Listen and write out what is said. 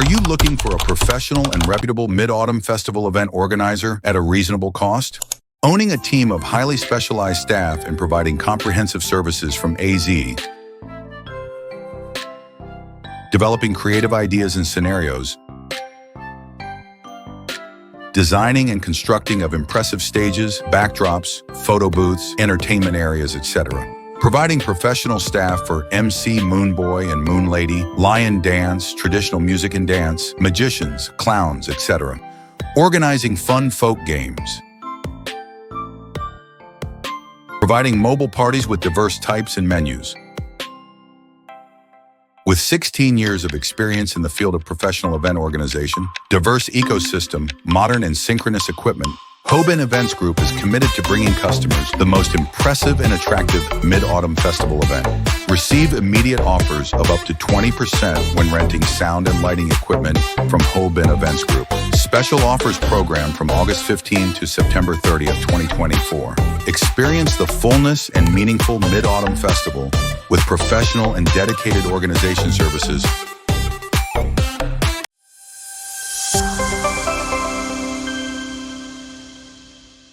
Are you looking for a professional and reputable Mid-Autumn Festival event organizer at a reasonable cost? Owning a team of highly specialized staff and providing comprehensive services from A to Z, developing creative ideas and scenarios, designing and constructing of impressive stages, backdrops, photo booths, entertainment areas, etc. Providing professional staff for MC, Moon Boy and Moon Lady, lion dance, traditional music and dance, magicians, clowns, etc. Organizing fun folk games. Providing mobile parties with diverse types and menus. With 16 years of experience in the field of professional event organization, diverse ecosystem, modern and synchronous equipment, HoaBinh Events Group is committed to bringing customers the most impressive and attractive Mid-Autumn Festival event. Receive immediate offers of up to 20% when renting sound and lighting equipment from HoaBinh Events Group. Special offers program from August 15 to September 30th, 2024. Experience the fullness and meaningful Mid-Autumn Festival with professional and dedicated organization services